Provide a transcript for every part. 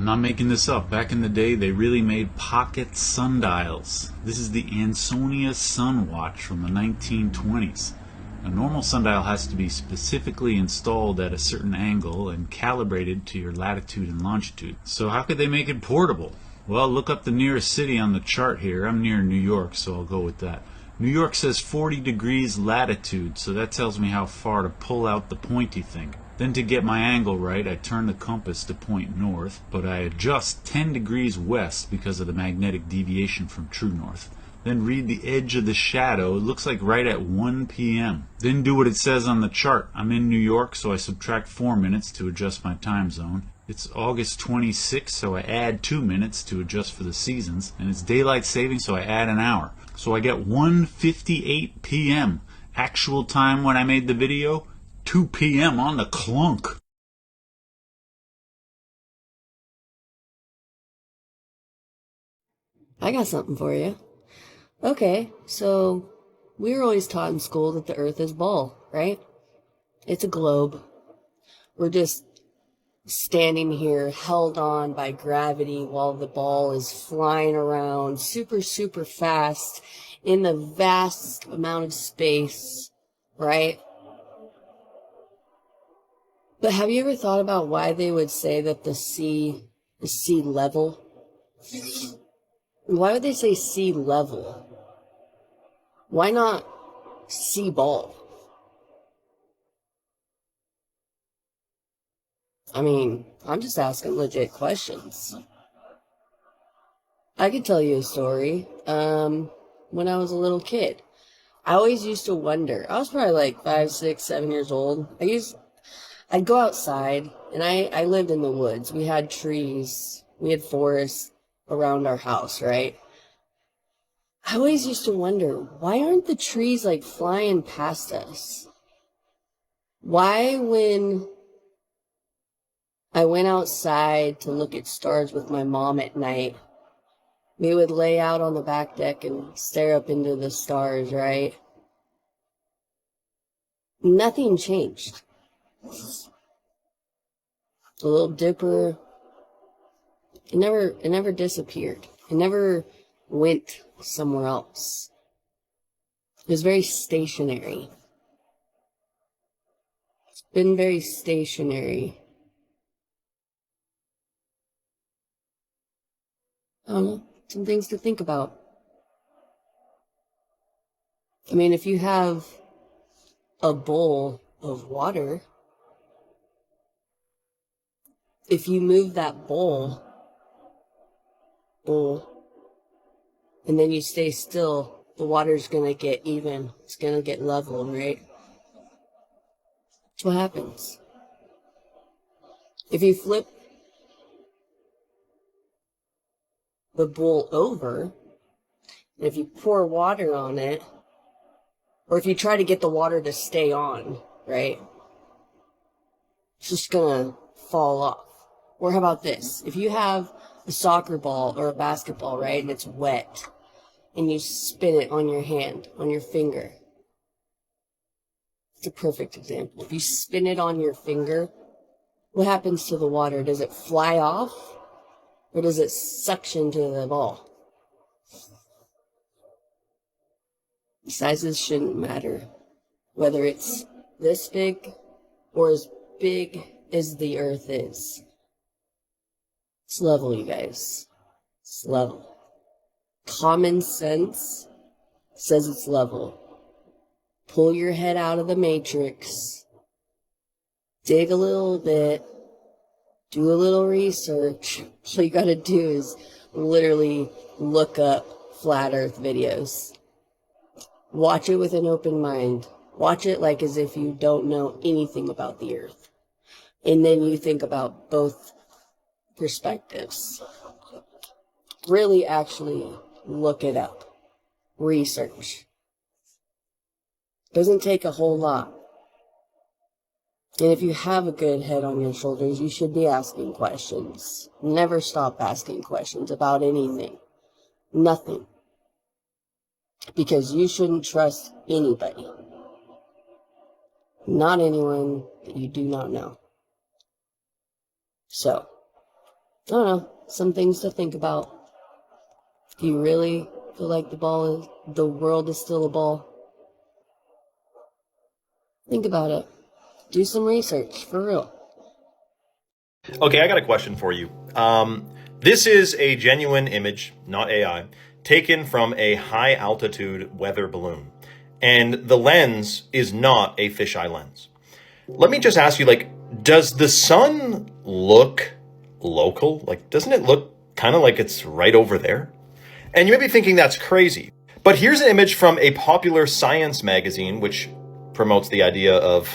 not making this up. Back in the day, they really made pocket sundials. This is the Ansonia Sun Watch from the 1920s. A normal sundial has to be specifically installed at a certain angle and calibrated to your latitude and longitude. So how could they make it portable? Well, look up the nearest city on the chart here. I'm near New York, so I'll go with that. New York says 40 degrees latitude, so that tells me how far to pull out the pointy thing. Then to get my angle right, I turn the compass to point north, but I adjust 10 degrees west because of the magnetic deviation from true north. Then read the edge of the shadow. It looks like right at 1 p.m. Then do what it says on the chart. I'm in New York, so I subtract 4 minutes to adjust my time zone. It's August 26th, so I add 2 minutes to adjust for the seasons. And it's daylight saving, so I add an hour. So I get 1:58 p.m. Actual time when I made the video, 2 p.m. on the clunk. I got something for you. Okay, so we were always taught in school that the Earth is ball, right? It's a globe. We're just standing here held on by gravity while the ball is flying around super, super fast in the vast amount of space, right? But have you ever thought about why they would say that the sea is sea level? Why would they say sea level? Why not sea ball? I mean, I'm just asking legit questions. I could tell you a story. When I was a little kid, I always used to wonder. I was probably like 5, 6, 7 years old. I'd go outside, and I lived in the woods. We had trees. We had forests around our house, right? I always used to wonder, why aren't the trees like flying past us? Why, when I went outside to look at stars with my mom at night, we would lay out on the back deck and stare up into the stars, right? Nothing changed. The Little Dipper, it never disappeared. It never went somewhere else. It was very stationary. It's been very stationary. I don't know, some things to think about. I mean, if you have a bowl of water, if you move that bowl, and then you stay still, the water's going to get even. It's going to get level, right? That's what happens. If you flip the bowl over, and if you pour water on it, or if you try to get the water to stay on, right? It's just going to fall off. Or how about this? If you have a soccer ball or a basketball, right, and it's wet, and you spin it on your hand, on your finger. It's a perfect example. If you spin it on your finger, what happens to the water? Does it fly off, or does it suction to the ball? Sizes shouldn't matter. Whether it's this big or as big as the Earth is. It's level, you guys. It's level. Common sense says it's level. Pull your head out of the matrix. Dig a little bit. Do a little research. All you gotta do is literally look up flat Earth videos. Watch it with an open mind. Watch it like as if you don't know anything about the Earth. And then you think about both perspectives. Really actually look it up. Research. Doesn't take a whole lot. And if you have a good head on your shoulders, you should be asking questions. Never stop asking questions about anything. Nothing. Because you shouldn't trust anybody. Not anyone that you do not know. So, I don't know, some things to think about. Do you really feel like the world is still a ball? Think about it. Do some research, for real. Okay, I got a question for you. This is a genuine image, not AI, taken from a high altitude weather balloon. And the lens is not a fisheye lens. Let me just ask you, like, does the sun look local? Like, doesn't it look kind of like it's right over there? And you may be thinking that's crazy. But here's an image from a popular science magazine, which promotes the idea of,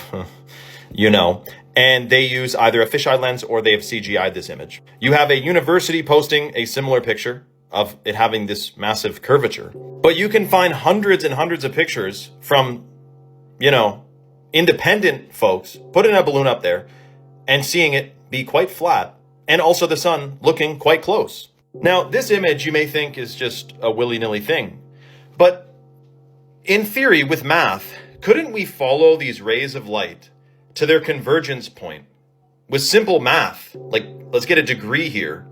and they use either a fisheye lens or they have CGI'd this image. You have a university posting a similar picture of it having this massive curvature. But you can find hundreds and hundreds of pictures from, independent folks putting a balloon up there and seeing it be quite flat, and also the sun looking quite close. Now, this image you may think is just a willy-nilly thing, but in theory, with math, couldn't we follow these rays of light to their convergence point with simple math? Like, let's get a degree here.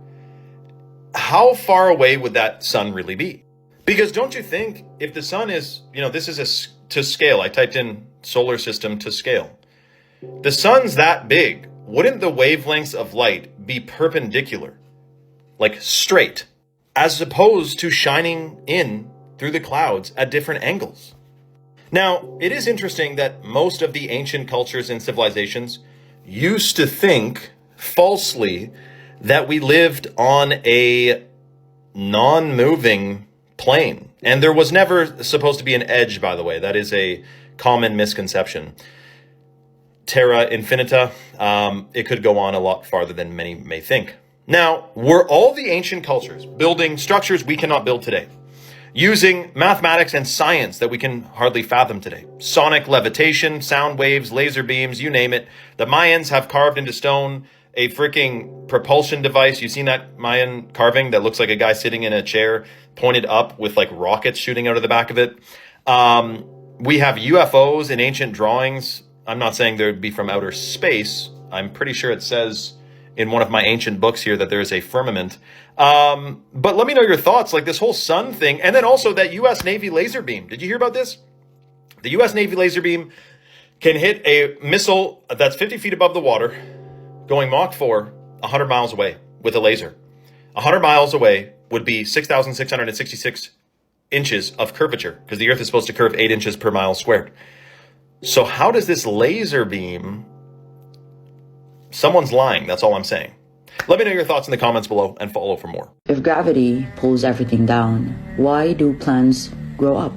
How far away would that sun really be? Because don't you think if the sun is, this is to scale, I typed in solar system to scale. The sun's that big, wouldn't the wavelengths of light be perpendicular, like straight, as opposed to shining in through the clouds at different angles? Now, it is interesting that most of the ancient cultures and civilizations used to think falsely that we lived on a non-moving plane. And there was never supposed to be an edge, by the way. That is a common misconception. Terra infinita, it could go on a lot farther than many may think. Now, were all the ancient cultures building structures we cannot build today, using mathematics and science that we can hardly fathom today? Sonic levitation, sound waves, laser beams, you name it. The Mayans have carved into stone a freaking propulsion device. You've seen that Mayan carving that looks like a guy sitting in a chair pointed up with like rockets shooting out of the back of it. We have UFOs in ancient drawings. I'm not saying they'd be from outer space. I'm pretty sure it says in one of my ancient books here that there is a firmament. But let me know your thoughts, like this whole sun thing. And then also that US Navy laser beam. Did you hear about this? The US Navy laser beam can hit a missile that's 50 feet above the water, going Mach 4, 100 miles away with a laser. 100 miles away would be 6,666 inches of curvature, because the Earth is supposed to curve 8 inches per mile squared. So how does this laser beam... Someone's lying, that's all I'm saying. Let me know your thoughts in the comments below and follow for more. If gravity pulls everything down, why do plants grow up?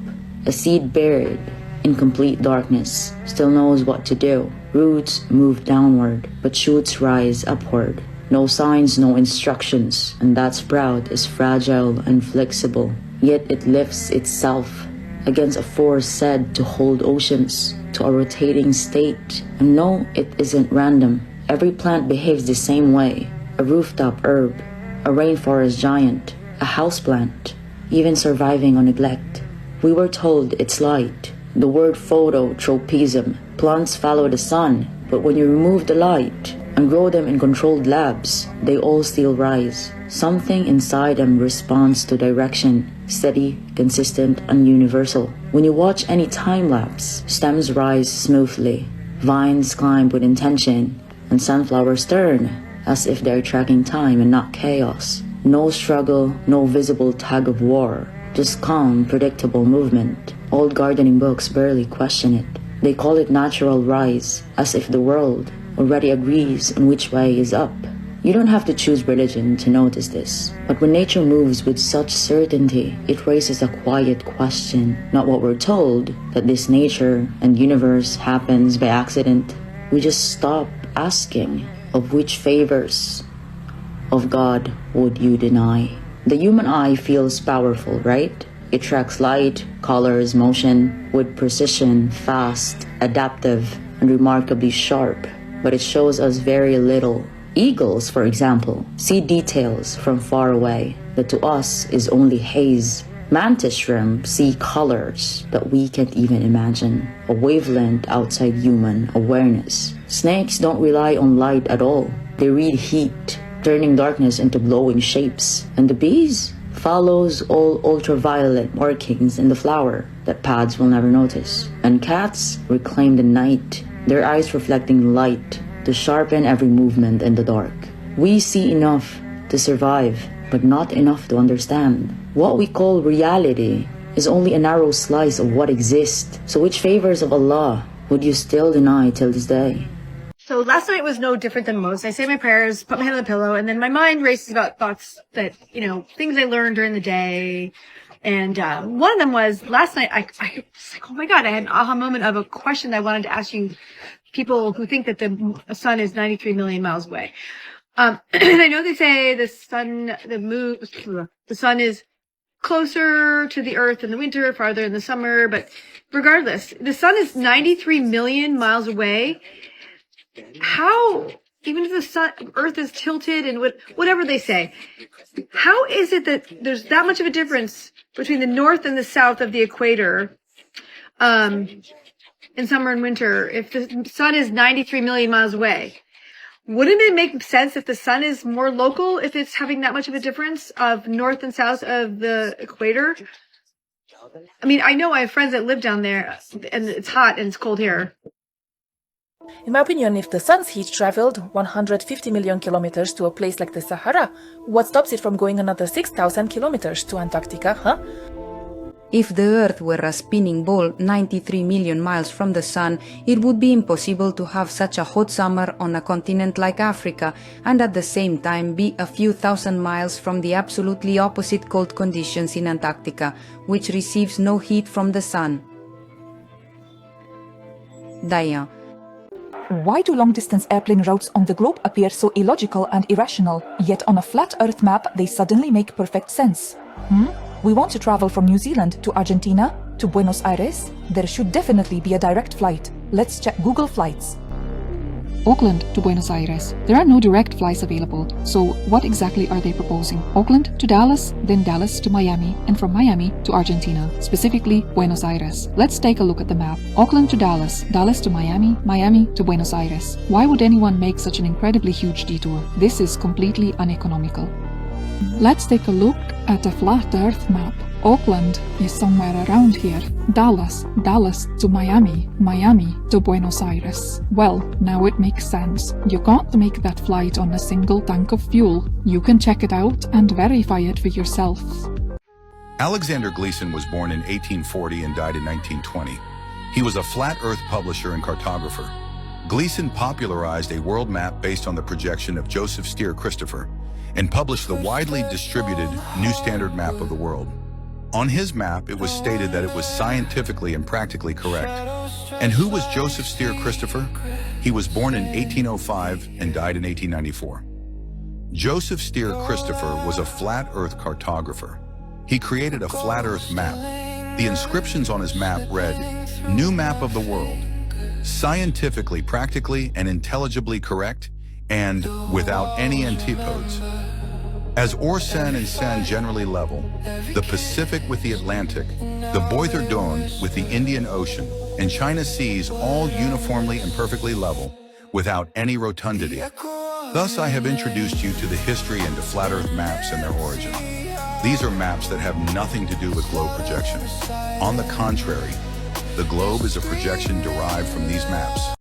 A seed buried in complete darkness still knows what to do. Roots move downward, but shoots rise upward. No signs, no instructions, and that sprout is fragile and flexible. Yet it lifts itself against a force said to hold oceans to a rotating state. And no, it isn't random. Every plant behaves the same way. A rooftop herb, a rainforest giant, a houseplant, even surviving on neglect. We were told it's light. The word phototropism. Plants follow the sun, but when you remove the light and grow them in controlled labs, they all still rise. Something inside them responds to direction, steady, consistent, and universal. When you watch any time lapse, stems rise smoothly, vines climb with intention, and sunflowers turn as if they're tracking time and not chaos. No struggle, no visible tug of war, just calm, predictable movement. Old gardening books barely question it. They call it natural rise, as if the world already agrees on which way is up. You don't have to choose religion to notice this, but when nature moves with such certainty, it raises a quiet question. Not what we're told, that this nature and universe happens by accident. We just stop asking, of which favors of God would you deny? The human eye feels powerful, right? It tracks light, colors, motion with precision, fast, adaptive, and remarkably sharp. But it shows us very little. Eagles, for example, see details from far away that to us is only haze. Mantis shrimp see colors that we can't even imagine, a wavelength outside human awareness. Snakes don't rely on light at all. They read heat, turning darkness into glowing shapes. And the bees follows all ultraviolet markings in the flower that pads will never notice. And cats reclaim the night, their eyes reflecting light to sharpen every movement in the dark. We see enough to survive, but not enough to understand. What we call reality is only a narrow slice of what exists. So which favors of Allah would you still deny till this day? So last night was no different than most. I say my prayers, put my head on the pillow, and then my mind races about thoughts that, things I learned during the day. And one of them was last night, I was like, oh my God, I had an aha moment of a question I wanted to ask you, people who think that the sun is 93 million miles away. And I know they say the sun is closer to the earth in the winter, farther in the summer, but regardless, the sun is 93 million miles away. How, even if the earth is tilted and whatever they say, how is it that there's that much of a difference between the north and the south of the equator, in summer and winter, if the sun is 93 million miles away? Wouldn't it make sense if the sun is more local, if it's having that much of a difference of north and south of the equator? I mean, I know I have friends that live down there, and it's hot and it's cold here. In my opinion, if the sun's heat traveled 150 million kilometers to a place like the Sahara, what stops it from going another 6,000 kilometers to Antarctica, huh? If the Earth were a spinning ball 93 million miles from the Sun, it would be impossible to have such a hot summer on a continent like Africa and at the same time be a few thousand miles from the absolutely opposite cold conditions in Antarctica, which receives no heat from the Sun. Daya. Why do long-distance airplane routes on the globe appear so illogical and irrational, yet on a flat Earth map they suddenly make perfect sense? We want to travel from New Zealand to Argentina, to Buenos Aires. There should definitely be a direct flight. Let's check Google Flights. Auckland to Buenos Aires. There are no direct flights available, so what exactly are they proposing? Auckland to Dallas, then Dallas to Miami, and from Miami to Argentina, specifically Buenos Aires. Let's take a look at the map. Auckland to Dallas, Dallas to Miami, Miami to Buenos Aires. Why would anyone make such an incredibly huge detour? This is completely uneconomical. Let's take a look at a flat Earth map. Auckland is somewhere around here. Dallas to Miami, Miami to Buenos Aires. Well, now it makes sense. You can't make that flight on a single tank of fuel. You can check it out and verify it for yourself. Alexander Gleason was born in 1840 and died in 1920. He was a flat Earth publisher and cartographer. Gleason popularized a world map based on the projection of Joseph Steer Christopher and published the widely distributed New Standard Map of the World. On his map, it was stated that it was scientifically and practically correct. And who was Joseph Steer Christopher? He was born in 1805 and died in 1894. Joseph Steer Christopher was a flat Earth cartographer. He created a flat Earth map. The inscriptions on his map read, "New Map of the World, scientifically, practically, and intelligibly correct, and without any antipodes." As Orsan and Seine generally level, the Pacific with the Atlantic, the Boythor Dune with the Indian Ocean, and China Seas all uniformly and perfectly level, without any rotundity. Thus, I have introduced you to the history and to flat Earth maps and their origin. These are maps that have nothing to do with globe projection. On the contrary, the globe is a projection derived from these maps.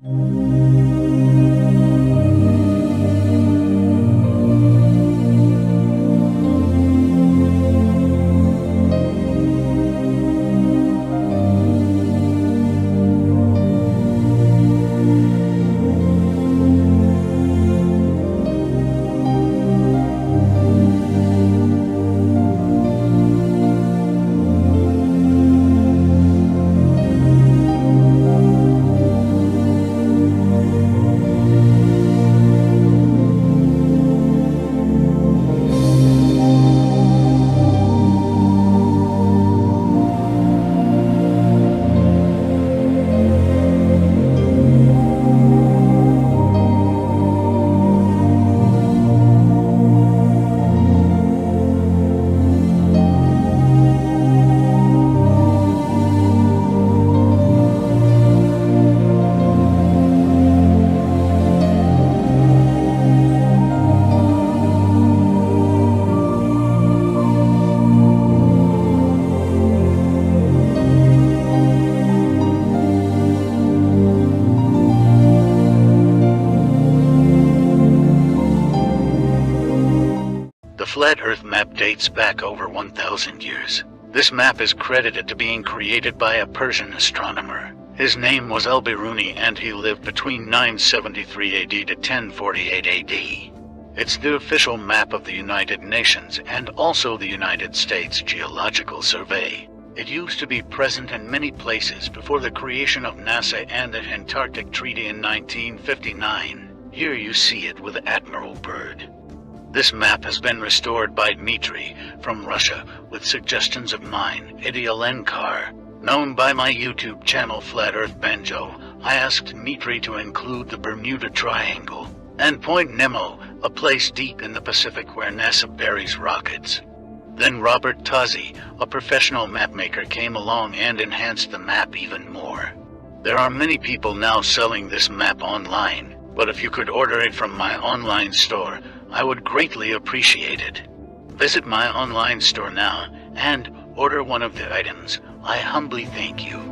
The flat Earth map dates back over 1,000 years. This map is credited to being created by a Persian astronomer. His name was Al-Biruni, and he lived between 973 AD to 1048 AD. It's the official map of the United Nations and also the United States Geological Survey. It used to be present in many places before the creation of NASA and the Antarctic Treaty in 1959. Here you see it with Admiral Byrd. This map has been restored by Dmitry from Russia with suggestions of mine, Eddie Alenkar. Known by my YouTube channel Flat Earth Banjo, I asked Dmitry to include the Bermuda Triangle and Point Nemo, a place deep in the Pacific where NASA buries rockets. Then Robert Tozzi, a professional mapmaker, came along and enhanced the map even more. There are many people now selling this map online, but if you could order it from my online store, I would greatly appreciate it. Visit my online store now and order one of the items. I humbly thank you.